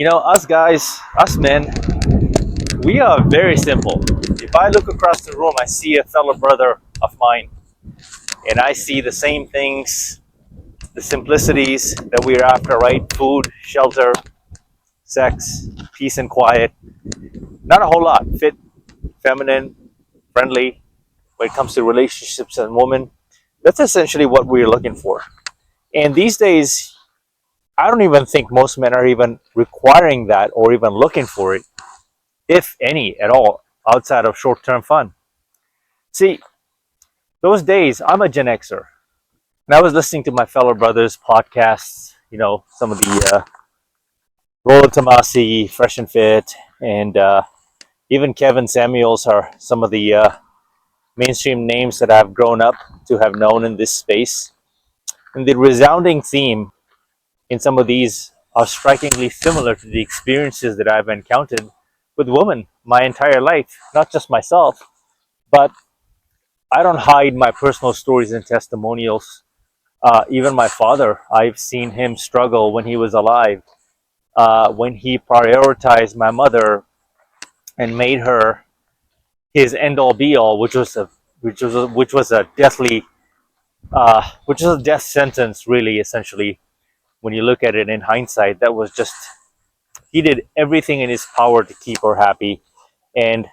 Us guys, us men, we are very simple. If I look across the room, I see a fellow brother of mine, and I see the same things, the simplicities that we're after, right? Food, shelter, sex, peace and quiet. Not a whole lot. Fit, feminine, friendly. When it comes to relationships and women, that's essentially what we're looking for. And these days, I don't even think most men are even requiring that or even looking for it, if any at all, outside of short term fun. See, those days, I'm a Gen Xer, and I was listening to my fellow brothers' podcasts, some of the Roland Tomasi, Fresh and Fit, and even Kevin Samuels are some of the mainstream names that I've grown up to have known in this space. And the resounding theme in some of these are strikingly similar to the experiences that I've encountered with women my entire life, not just myself, but I don't hide my personal stories and testimonials. Even my father, I've seen him struggle when he was alive, when he prioritized my mother and made her his end all be all, which was a deathly, which is a death sentence, really, essentially. When you look at it in hindsight, that was just, he did everything in his power to keep her happy. And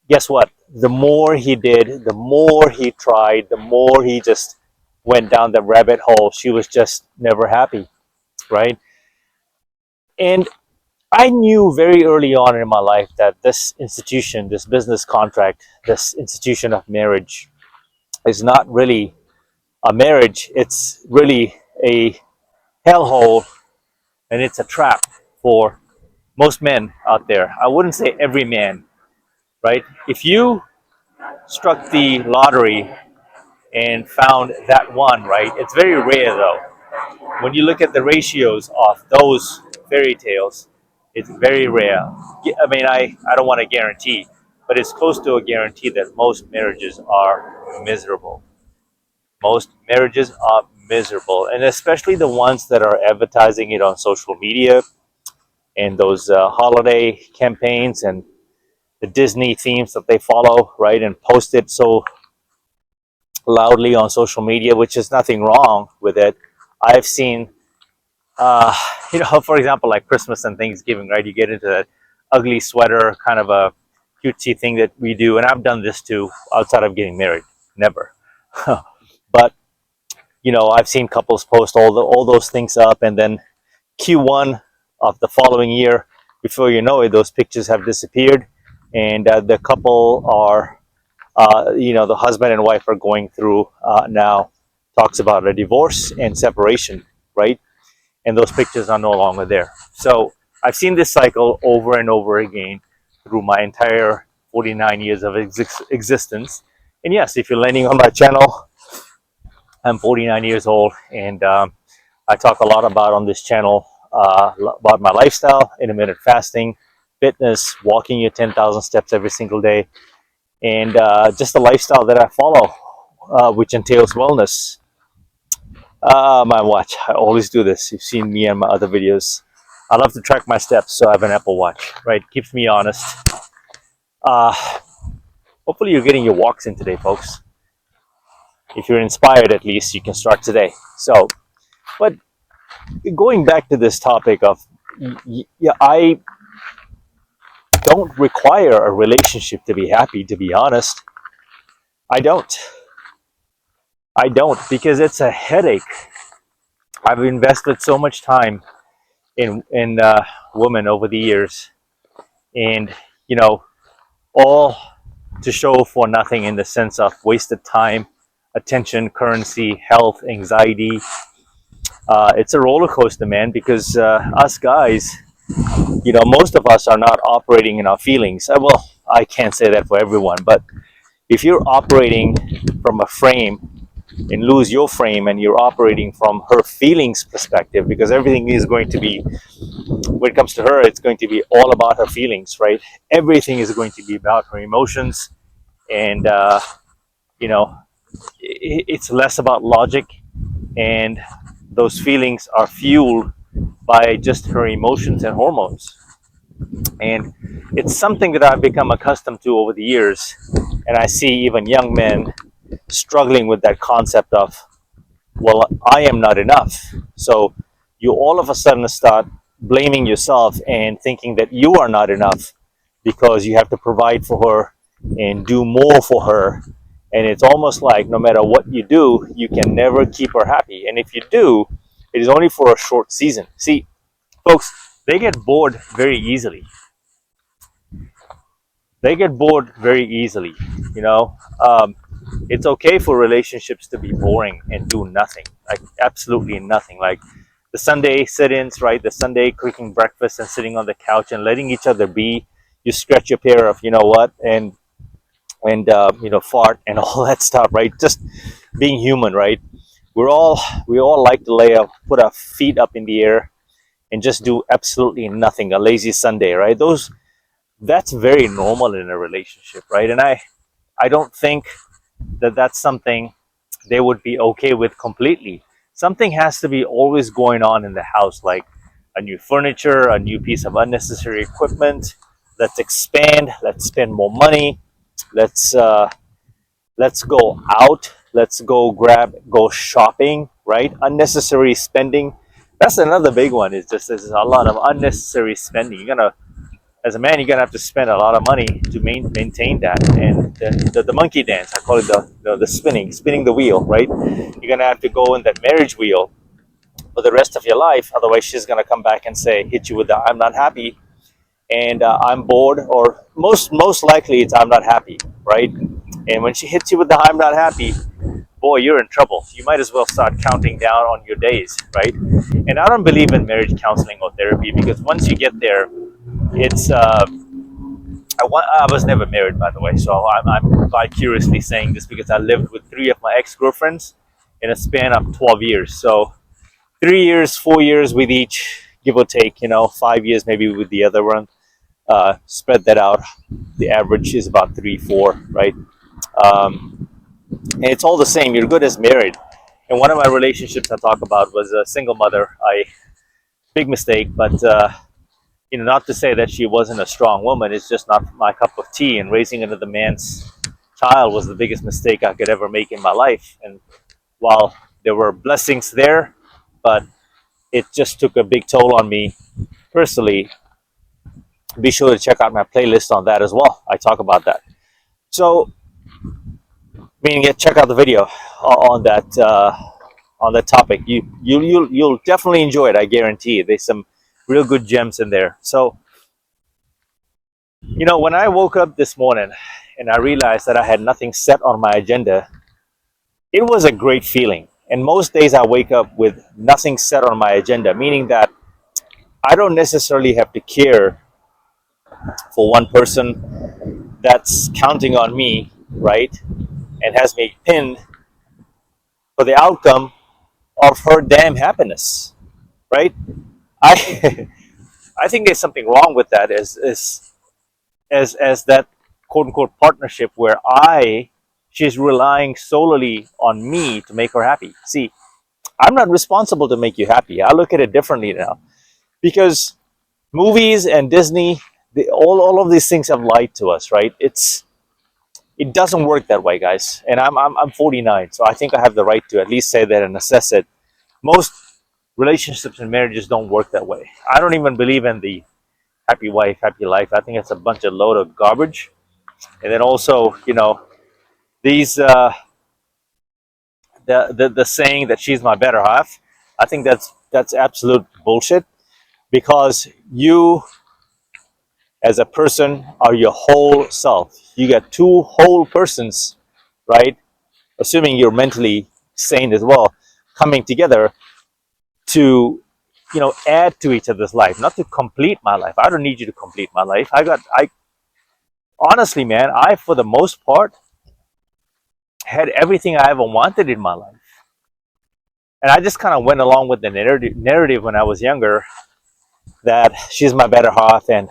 guess what? The more he did, the more he tried, the more he just went down the rabbit hole. She was just never happy, right? And I knew very early on in my life that this institution, this business contract, this institution of marriage is not really a marriage. It's really a hellhole, and it's a trap for most men out there. I wouldn't say every man, right? If you struck the lottery and found that one, right? It's very rare though. When you look at the ratios of those fairy tales, it's very rare. I mean, I don't want to guarantee, but it's close to a guarantee that most marriages are miserable. Most marriages are miserable, and especially the ones that are advertising it on social media and those holiday campaigns and the Disney themes that they follow, right? And post it so loudly on social media, which is nothing wrong with it. I've seen, uh, for example, like Christmas and Thanksgiving, right? You get into that ugly sweater kind of a cutesy thing that we do, and I've done this too outside of getting married. Never, but I've seen couples post all those things up, and then Q1 of the following year, before you know it, those pictures have disappeared, and the couple are the husband and wife are going through now talks about a divorce and separation, right? And those pictures are no longer there. So I've seen this cycle over and over again through my entire 49 years of existence. And yes, if you're landing on my channel, I'm 49 years old, and I talk a lot about on this channel about my lifestyle, intermittent fasting, fitness, walking your 10,000 steps every single day, and just the lifestyle that I follow, which entails wellness. My watch, I always do this. You've seen me in my other videos. I love to track my steps, so I have an Apple Watch, right? Keeps me honest. Uh, Hopefully you're getting your walks in today, folks. If you're inspired, at least, you can start today. So, but going back to this topic of, yeah, I don't require a relationship to be happy, to be honest. I don't. I don't, because it's a headache. I've invested so much time in women over the years, and all to show for nothing in the sense of wasted time, attention, currency, health, anxiety. It's a roller coaster, man, because us guys, most of us are not operating in our feelings. Well, I can't say that for everyone, but if you're operating from a frame and lose your frame and you're operating from her feelings perspective, because everything is going to be, when it comes to her, it's going to be all about her feelings, right? Everything is going to be about her emotions, and it's less about logic, and those feelings are fueled by just her emotions and hormones. And it's something that I've become accustomed to over the years. And I see even young men struggling with that concept of, well, I am not enough. So you all of a sudden start blaming yourself and thinking that you are not enough because you have to provide for her and do more for her. And it's almost like no matter what you do, you can never keep her happy. And if you do, it is only for a short season. See, folks, they get bored very easily. They get bored very easily. You know, it's okay for relationships to be boring and do nothing, like absolutely nothing. Like the Sunday sit-ins, right? The Sunday cooking breakfast and sitting on the couch and letting each other be. You stretch a pair of, you know what, and you know, fart and all that stuff, right? Just being human, right? We all like to put our feet up in the air and just do absolutely nothing. A lazy Sunday, right? That's very normal in a relationship, right? And I don't think that that's something they would be okay with completely. Something has to be always going on in the house, like a new furniture, a new piece of unnecessary equipment. Let's expand. Let's spend more money. Let's uh, let's go out. Let's go shopping. Right? Unnecessary spending. That's another big one. Is just there's a lot of unnecessary spending. As a man, you're gonna have to spend a lot of money to maintain that. And the monkey dance, I call it the spinning the wheel, right? You're gonna have to go in that marriage wheel for the rest of your life. Otherwise, she's gonna come back and hit you with the "I'm not happy" and "I'm bored," or most likely it's "I'm not happy," right? And when she hits you with the "I'm not happy," boy, you're in trouble. You might as well start counting down on your days, right? And I don't believe in marriage counseling or therapy because once you get there, it's I was never married, by the way, so I'm vicariously saying this because I lived with three of my ex-girlfriends in a span of 12 years. So 3 years, 4 years with each, give or take, 5 years maybe with the other one. Spread that out. The average is about 3, 4, right? And it's all the same. You're good as married. And one of my relationships I talk about was a single mother. Big mistake, but not to say that she wasn't a strong woman. It's just not my cup of tea. And raising another man's child was the biggest mistake I could ever make in my life. And while there were blessings there, but it just took a big toll on me personally. Be sure to check out my playlist on that as well. I talk about that. So, meaning, check out the video on that topic. You'll definitely enjoy it. I guarantee you. There's some real good gems in there. So, when I woke up this morning and I realized that I had nothing set on my agenda, it was a great feeling. And most days I wake up with nothing set on my agenda, meaning that I don't necessarily have to care for one person that's counting on me, right? And has me pinned for the outcome of her damn happiness, right? I I think there's something wrong with that as that quote unquote partnership where she's relying solely on me to make her happy. See, I'm not responsible to make you happy. I look at it differently now because movies and Disney, all of these things have lied to us, right? It doesn't work that way, guys. And I'm 49, so I think I have the right to at least say that and assess it. Most relationships and marriages don't work that way. I don't even believe in the happy wife, happy life. I think it's a bunch of load of garbage. And then also, these the saying that she's my better half. I think that's absolute bullshit because you as a person are your whole self. You got two whole persons, right? Assuming you're mentally sane as well, coming together to add to each other's life, not to complete my life. I don't need you to complete my life. I honestly, man, I for the most part had everything I ever wanted in my life, and I just kind of went along with the narrative when I was younger that she's my better half, and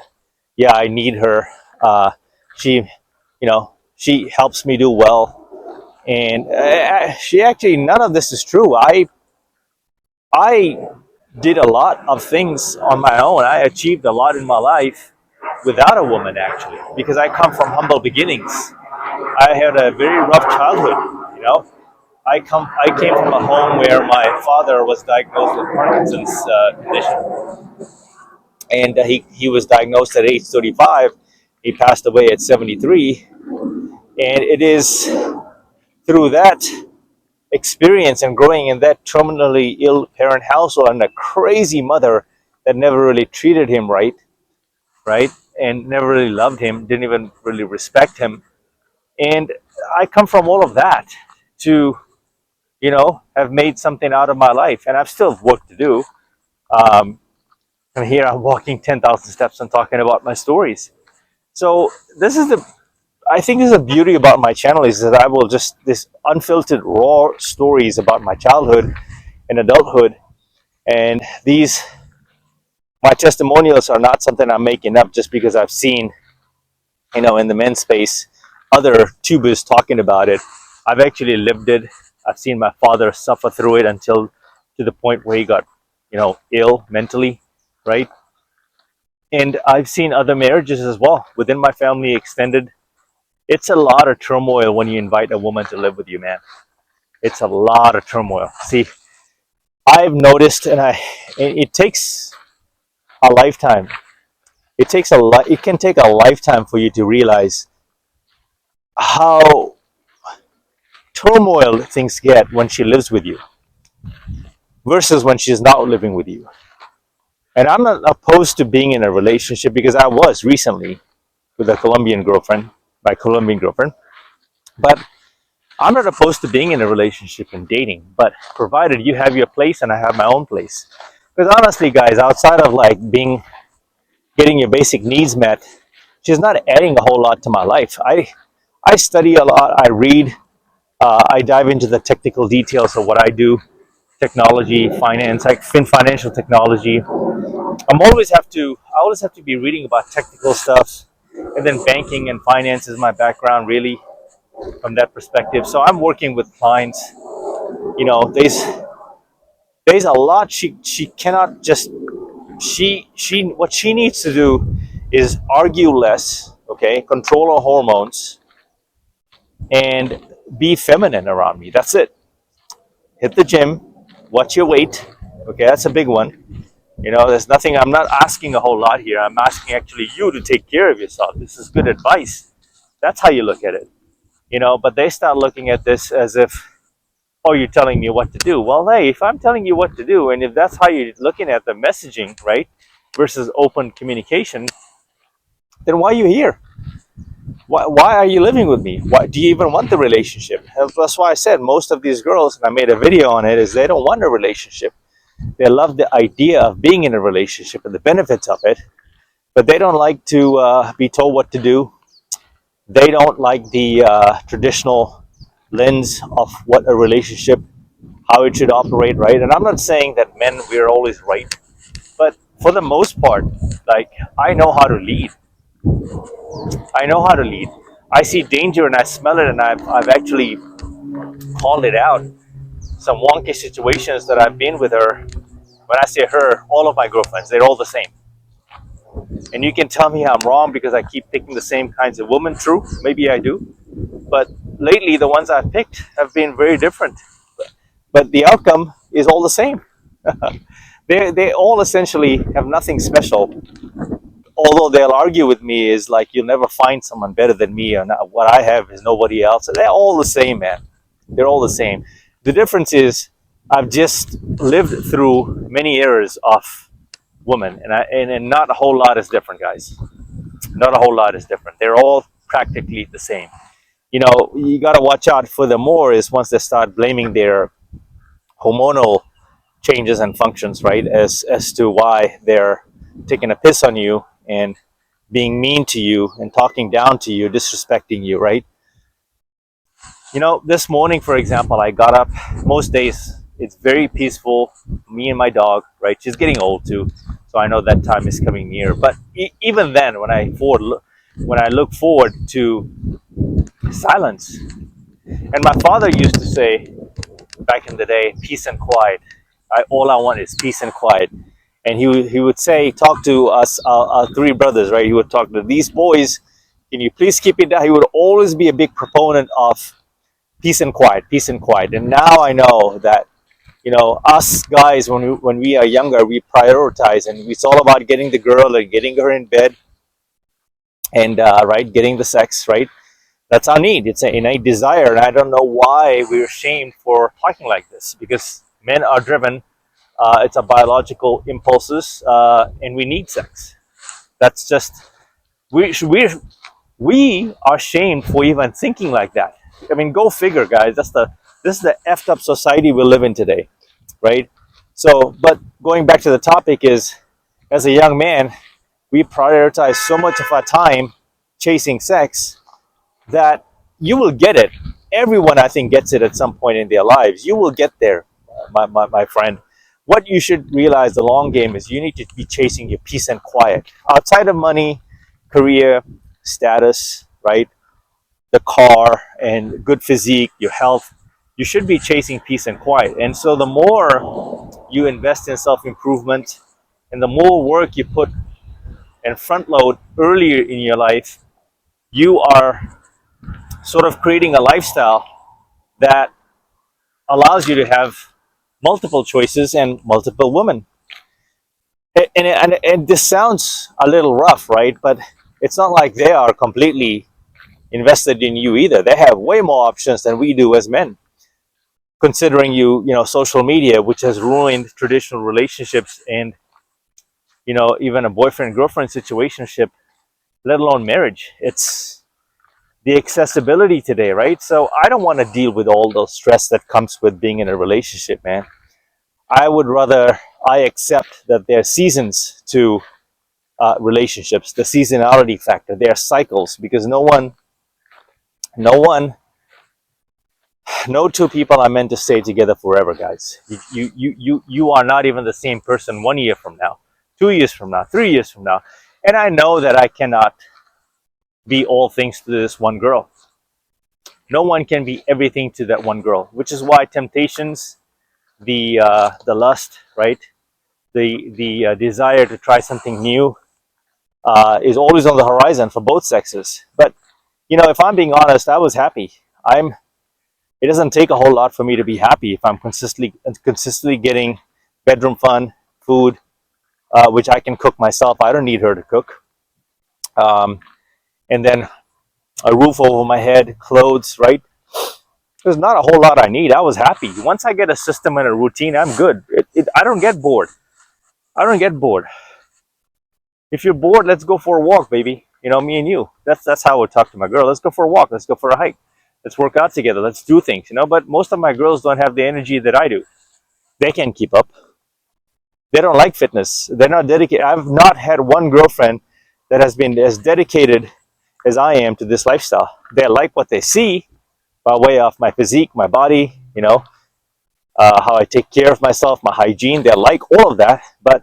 yeah, I need her. She, she helps me do well, and she actually none of this is true. I did a lot of things on my own. I achieved a lot in my life without a woman, actually, because I come from humble beginnings. I had a very rough childhood. I came from a home where my father was diagnosed with Parkinson's condition, and he was diagnosed at age 35. He passed away at 73, and it is through that experience and growing in that terminally ill parent household and a crazy mother that never really treated him right, and never really loved him, didn't even really respect him. And I come from all of that to, have made something out of my life, and I've still work to do. Um, and here I'm walking 10,000 steps and talking about my stories. So this is the I think this is the beauty about my channel is that I will just this unfiltered raw stories about my childhood and adulthood, and these my testimonials are not something I'm making up just because I've seen in the men's space other tubers talking about it. I've actually lived it. I've seen my father suffer through it until to the point where he got ill mentally, right? And I've seen other marriages as well within my family extended. It's a lot of turmoil when you invite a woman to live with you, man. It's a lot of turmoil. See, I've noticed, it takes a lifetime. It can take a lifetime for you to realize how turmoil things get when she lives with you versus when she's not living with you. And I'm not opposed to being in a relationship because I was recently with a Colombian girlfriend, my Colombian girlfriend. But I'm not opposed to being in a relationship and dating, but provided you have your place and I have my own place. Because honestly, guys, outside of like getting your basic needs met, she's not adding a whole lot to my life. I study a lot. I read. I dive into the technical details of what I do, technology, finance, like financial technology. I always have to be reading about technical stuff, and then banking and finance is my background really from that perspective. So I'm working with clients. There's a lot she cannot just she what she needs to do is argue less, okay, control her hormones, and be feminine around me. That's it. Hit the gym, watch your weight. Okay, that's a big one. There's nothing. I'm not asking a whole lot here. I'm asking actually you to take care of yourself. This is good advice. That's how you look at it. But they start looking at this as if, oh, you're telling me what to do. Well, hey, if I'm telling you what to do, and if that's how you're looking at the messaging, right, versus open communication, then why are you here? Why are you living with me? Why do you even want the relationship? That's why I said most of these girls, and I made a video on it, is they don't want a relationship. They love the idea of being in a relationship and the benefits of it, but they don't like to be told what to do. They don't like the traditional lens of what a relationship, how it should operate, right? And I'm not saying that men, we're always right, but for the most part, like, I know how to lead. I know how to lead. I see danger and I smell it, and I've actually called it out. Some wonky situations that I've been with her. When I say her, all of my girlfriends, they're all the same. And you can tell me I'm wrong because I keep picking the same kinds of women. True, maybe I do. But lately, the ones I've picked have been very different. But the outcome is all the same. They all essentially have nothing special. Although they'll argue with me is like, you'll never find someone better than me, or not, what I have is nobody else. They're all the same, man. They're all the same. The difference is I've just lived through many eras of women, and not a whole lot is different, guys. Not a whole lot is different. They're all practically the same. You got to watch out for them more is once they start blaming their hormonal changes and functions, right, as to why they're taking a piss on you and being mean to you and talking down to you, disrespecting you, right? This morning, for example, I got up. Most days, it's very peaceful. Me and my dog, right? She's getting old too, so I know that time is coming near. But even then, when I look forward to silence, and my father used to say back in the day, peace and quiet. All I want is peace and quiet. And he would say, talk to us, our three brothers, right? He would talk to these boys. Can you please keep it down? He would always be a big proponent of peace and quiet, peace and quiet. And now I know that, us guys, when we are younger, we prioritize, and it's all about getting the girl and getting her in bed, and right, getting the sex, right? That's our need. It's an innate desire, and I don't know why we're shamed for talking like this, because men are driven. It's a biological impulses, and we need sex. That's just we are shamed for even thinking like that. I mean, go figure, guys. This is the effed up society we live in today, right? So, but going back to the topic is, as a young man, we prioritize so much of our time chasing sex that you will get it. Everyone, I think, gets it at some point in their lives. You will get there, my friend. What you should realize, the long game, is you need to be chasing your peace and quiet. Outside of money, career, status, right? The car and good physique, your health, you should be chasing peace and quiet. And so the more you invest in self-improvement and the more work you put and front load earlier in your life, you are sort of creating a lifestyle that allows you to have multiple choices and multiple women. And this sounds a little rough, right? But it's not like they are completely invested in you either. They have way more options than we do as men. Considering social media, which has ruined traditional relationships, and even a boyfriend girlfriend situationship, let alone marriage. It's the accessibility today, right? So I don't want to deal with all the stress that comes with being in a relationship, man. I would rather I accept that there are seasons to relationships, the seasonality factor. There are cycles, because no one, no two people are meant to stay together forever, guys. You are not even the same person 1 year from now, 2 years from now, 3 years from now. And I know that I cannot be all things to this one girl. No one can be everything to that one girl, which is why temptations, the lust, right, the desire to try something new, is always on the horizon for both sexes. But if I'm being honest, I was happy. It doesn't take a whole lot for me to be happy if I'm consistently getting bedroom fun, food, which I can cook myself. I don't need her to cook. And then a roof over my head, clothes, right? There's not a whole lot I need. I was happy. Once I get a system and a routine, I'm good. I don't get bored. I don't get bored. If you're bored, let's go for a walk, baby. Me and you. That's how I would talk to my girl. Let's go for a walk. Let's go for a hike. Let's work out together. Let's do things. But most of my girls don't have the energy that I do. They can't keep up. They don't like fitness. They're not dedicated. I've not had one girlfriend that has been as dedicated as I am to this lifestyle. They like what they see by way of my physique, my body, how I take care of myself, my hygiene. They like all of that. But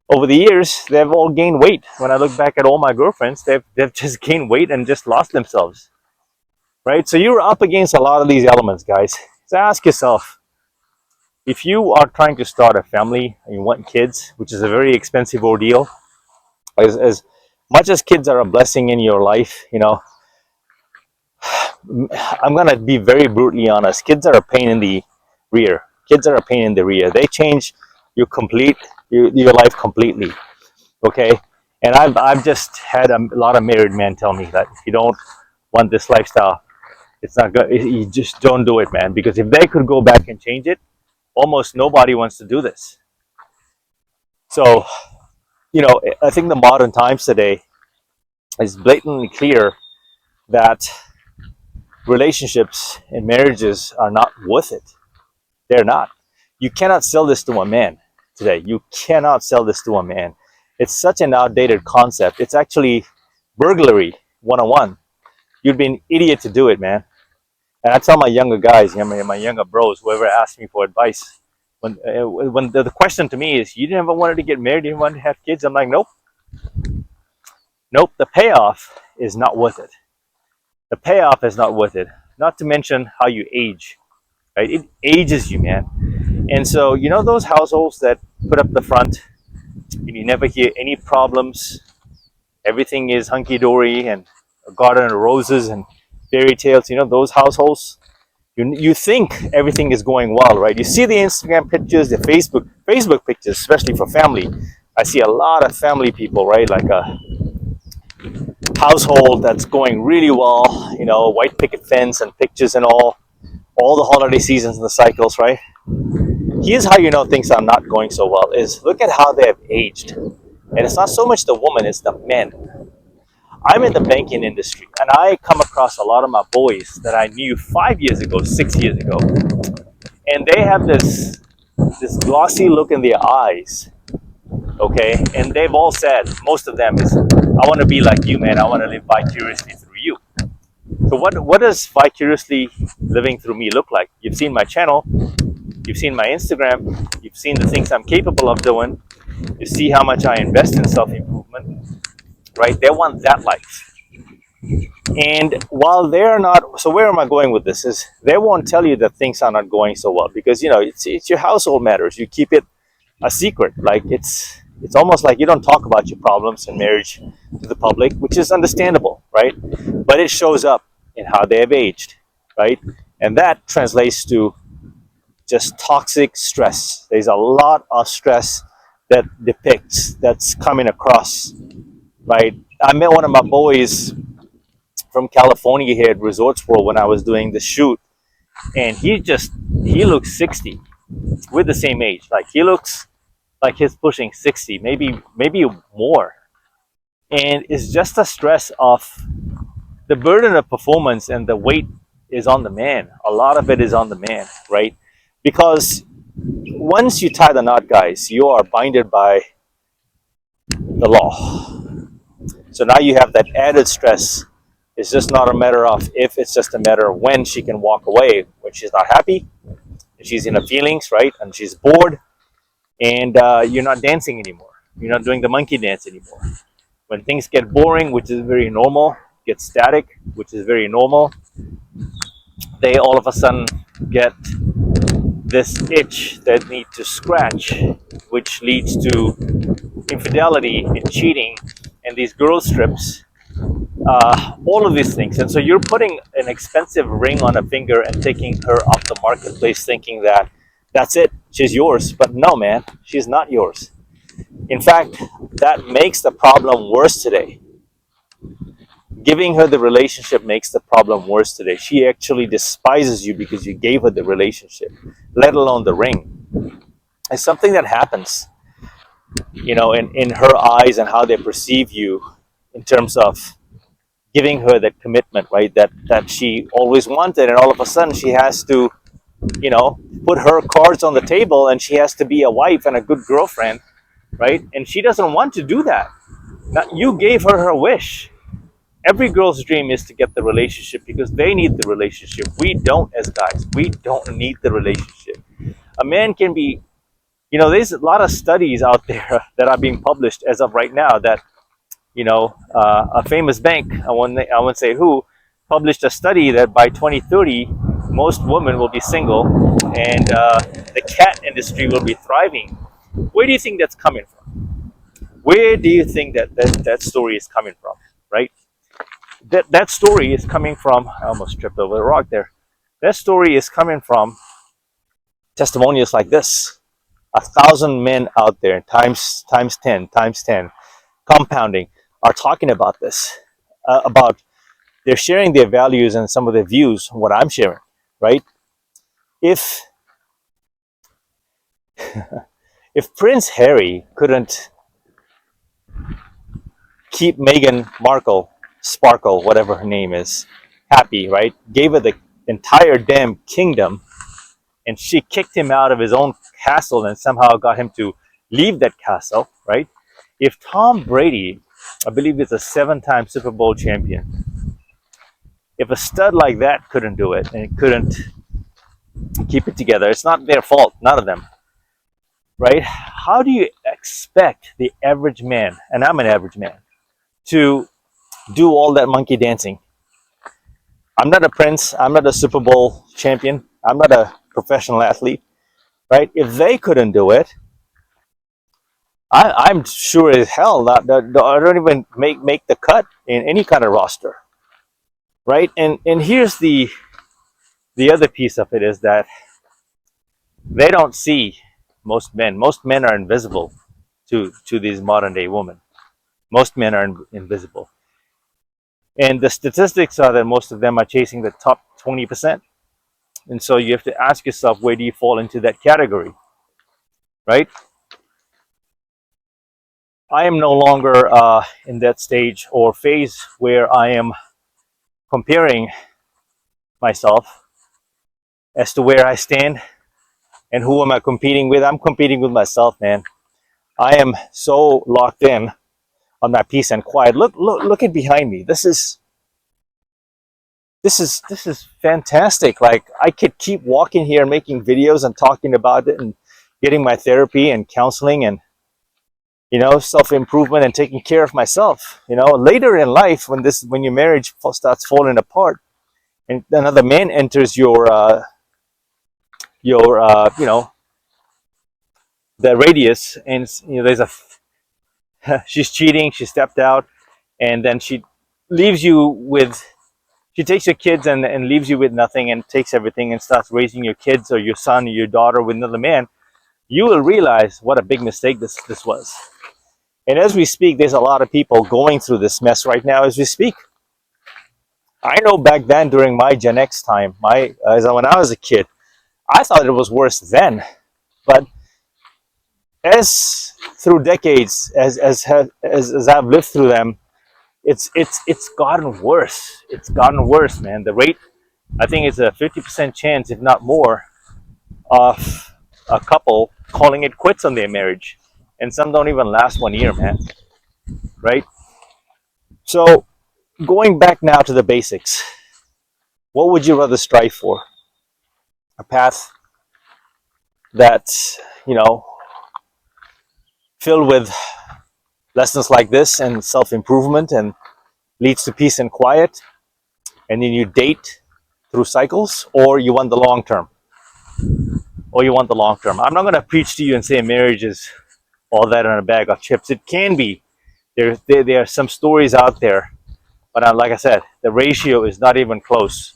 over the years, they've all gained weight. When I look back at all my girlfriends, they've just gained weight and just lost themselves. Right? So you're up against a lot of these elements, guys. So ask yourself, if you are trying to start a family and you want kids, which is a very expensive ordeal, as much as kids are a blessing in your life, I'm going to be very brutally honest. Kids are a pain in the rear. Kids are a pain in the rear. They change your life completely. Okay? And I've just had a lot of married men tell me that if you don't want this lifestyle, it's not good. You just don't do it, man. Because if they could go back and change it, almost nobody wants to do this. So, I think the modern times today is blatantly clear that relationships and marriages are not worth it. They're not. You cannot sell this to a man today. You cannot sell this to a man. It's such an outdated concept. It's actually burglary 101. You'd be an idiot to do it, man. And I tell my younger guys, my younger bros, whoever asks me for advice, when the question to me is, you never wanted to get married, you didn't want to have kids? I'm like, nope. The payoff is not worth it. The payoff is not worth it. Not to mention how you age, right? It ages you, man. And so, you know, those households that put up the front and you never hear any problems, everything is hunky dory and a garden of roses and fairy tales, you know, those households, you think everything is going well, right? You see the Instagram pictures, the Facebook pictures, especially for family. I see a lot of family people, right? Like a household that's going really well, you know, white picket fence and pictures and all the holiday seasons and the cycles, right? Here's how you know things are not going so well is look at how they have aged. And it's not so much the woman, it's the men. I'm in the banking industry and I come across a lot of my boys that I knew 5 years ago, 6 years ago, and they have this glossy look in their eyes, okay? And they've all said, most of them is, I want to be like you, man. I want to live vicariously through you. So what does vicariously living through me look like? You've seen my channel, you've seen my Instagram, you've seen the things I'm capable of doing, you see how much I invest in self-improvement, right? They want that life. And while they're not, so where am I going with this? Is they won't tell you that things are not going so well because you know it's your household matters. You keep it a secret. Like it's almost like you don't talk about your problems in marriage to the public, which is understandable, right? But it shows up in how they have aged, right? And that translates to just toxic stress. There's a lot of stress that depicts that's coming across, right? I met one of my boys from California here at Resorts World when I was doing the shoot, and he looks 60. We're the same age. Like he looks like he's pushing 60, maybe more. And it's just the stress of the burden of performance and the weight is on the man. A lot of it is on the man, right? Because once you tie the knot, guys, you are binded by the law. So now you have that added stress. It's just not a matter of if, it's just a matter of when she can walk away, when she's not happy, she's in her feelings, right? And she's bored, and you're not dancing anymore. You're not doing the monkey dance anymore. When things get boring, which is very normal, get static, which is very normal, they all of a sudden get this itch that need to scratch, which leads to infidelity and cheating and these girl strips, all of these things. And so you're putting an expensive ring on a finger and taking her off the marketplace thinking that that's it, she's yours. But no, man, she's not yours. In fact, that makes the problem worse today. Giving her the relationship makes the problem worse today. She actually despises you because you gave her the relationship, let alone the ring. It's something that happens, you know, in her eyes and how they perceive you in terms of giving her that commitment, right? That she always wanted, and all of a sudden she has to, you know, put her cards on the table and she has to be a wife and a good girlfriend, right? And she doesn't want to do that. Now, you gave her her wish. Every girl's dream is to get the relationship because they need the relationship. We don't, as guys. We don't need the relationship. A man can be, you know, there's a lot of studies out there that are being published as of right now that, you know, a famous bank, I won't say who, published a study that by 2030, most women will be single and the cat industry will be thriving. Where do you think that's coming from? Where do you think that story is coming from, right? That story is coming from, I almost tripped over the rock there. That story is coming from testimonials like this. 1,000 men out there, times 10, compounding, are talking about this, about they're sharing their values and some of their views, what I'm sharing, right? If if Prince Harry couldn't keep Meghan Markle, Sparkle, whatever her name is, happy, right? Gave her the entire damn kingdom, and she kicked him out of his own castle and somehow got him to leave that castle, right? If Tom Brady, I believe is a 7-time Super Bowl champion, if a stud like that couldn't do it and couldn't keep it together, it's not their fault, none of them, right? How do you expect the average man, and I'm an average man, to do all that monkey dancing? I'm not a prince, I'm not a Super Bowl champion, I'm not a professional athlete, right? If they couldn't do it, I'm sure as hell that I don't even make the cut in any kind of roster, right? And here's the other piece of it is that they don't see most men. Most men are invisible to these modern day women. Most men are invisible, and the statistics are that most of them are chasing the top 20%. And so you have to ask yourself, where do you fall into that category, right? I am no longer in that stage or phase where I am comparing myself as to where I stand and who am I competing with. I'm competing with myself, man. I am so locked in on that peace and quiet. Look at behind me. This is fantastic. Like, I could keep walking here, making videos and talking about it and getting my therapy and counseling and self improvement and taking care of myself. Later in life, when your marriage starts falling apart and another man enters your the radius, and there's a she's cheating, she stepped out, and then leaves you with she takes your kids and leaves you with nothing and takes everything and starts raising your kids or your son or your daughter with another man. You will realize what a big mistake this was. And as we speak, there's a lot of people going through this mess right now as we speak. I know back then, during my Gen X time, when I was a kid, I thought it was worse then. But as through decades, as I've lived through them, it's gotten worse. It's gotten worse, man. The rate, I think, it's a 50% chance, if not more, of a couple calling it quits on their marriage, and some don't even last 1 year, man. Right? So, going back now to the basics, what would you rather strive for? A path that's filled with lessons like this and self-improvement and leads to peace and quiet, and then you date through cycles, or you want the long term? I'm not going to preach to you and say marriage is all that in a bag of chips. It can be. There are some stories out there, but like I said, the ratio is not even close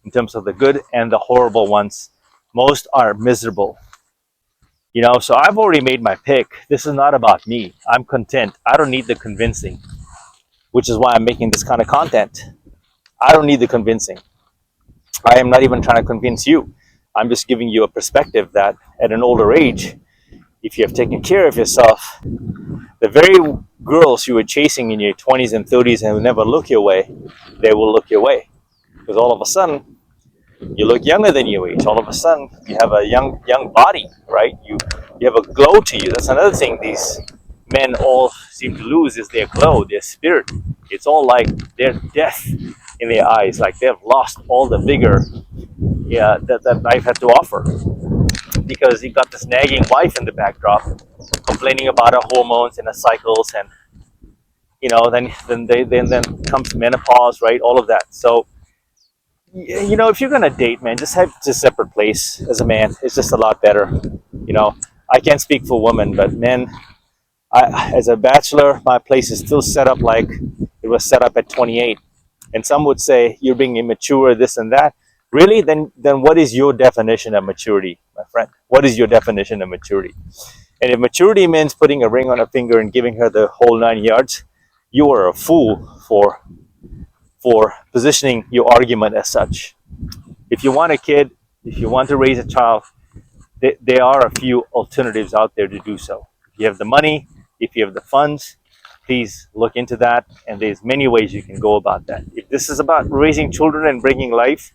in terms of the good and the horrible ones. Most are miserable. So I've already made my pick. This is not about me. I'm content. I don't need the convincing, which is why I'm making this kind of content. I don't need the convincing. I am not even trying to convince you. I'm just giving you a perspective that at an older age, if you have taken care of yourself, the very girls you were chasing in your 20s and 30s and will never look your way, they will look your way. Because all of a sudden, you look younger than your age. All of a sudden, you have a young body, right? You have a glow to you. That's another thing these men all seem to lose, is their glow, their spirit. It's all like they're death in their eyes, like they've lost all the vigor, that life had to offer, because you got this nagging wife in the backdrop, complaining about her hormones and her cycles, and then comes menopause, right? All of that. So if you're gonna date, man, just have a separate place. As a man, it's just a lot better. I can't speak for women, but men, as a bachelor, my place is still set up like it was set up at 28. And some would say you're being immature, this and that. Really? Then what is your definition of maturity, my friend? What is your definition of maturity? And if maturity means putting a ring on her finger and giving her the whole 9 yards, you are a fool for positioning your argument as such. If you want a kid, if you want to raise a child, there are a few alternatives out there to do so. If you have the money, if you have the funds, please look into that. And there's many ways you can go about that. If this is about raising children and bringing life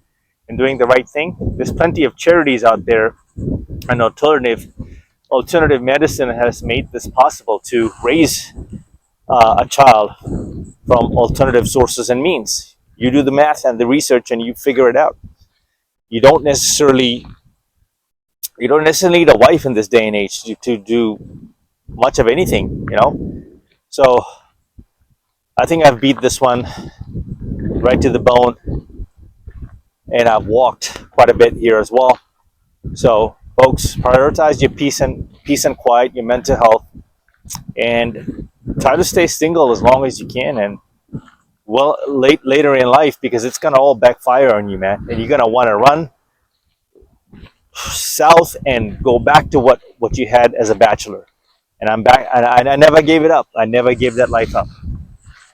and doing the right thing, there's plenty of charities out there, and alternative medicine has made this possible to raise a child from alternative sources and means. You do the math and the research and you figure it out. You don't necessarily need a wife in this day and age to do much of anything. So I think I've beat this one right to the bone, and I've walked quite a bit here as well. So Folks, prioritize your peace and quiet, your mental health, and try to stay single as long as you can. And well, later in life, because it's gonna all backfire on you, man, and you're gonna want to run south and go back to what you had as a bachelor. And I'm back, and I never gave it up. I never gave that life up.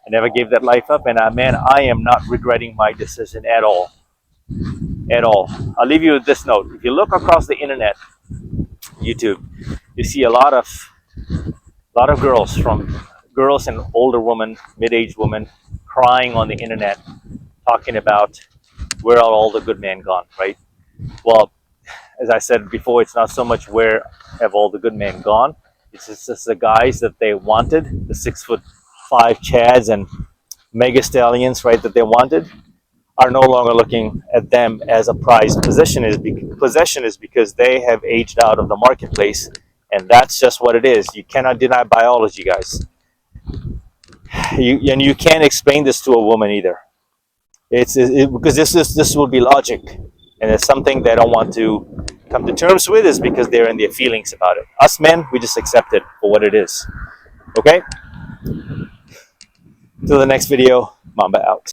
I never gave that life up, and man, I am not regretting my decision at all. At all. I'll leave you with this note. If you look across the internet, YouTube, you see a lot of girls, from girls and older women, mid-aged women, crying on the internet, talking about where are all the good men gone, right? Well, as I said before, it's not so much where have all the good men gone. It's just the guys that they wanted, the 6'5" chads and mega stallions, right? That they wanted, are no longer looking at them as a prized possession is because they have aged out of the marketplace, and that's just what it is. You cannot deny biology, guys. You can't explain this to a woman either. Because this will be logic, and it's something they don't want to come to terms with, is because they're in their feelings about it. Us men, we just accept it for what it is. Okay. Till the next video, Mamba out.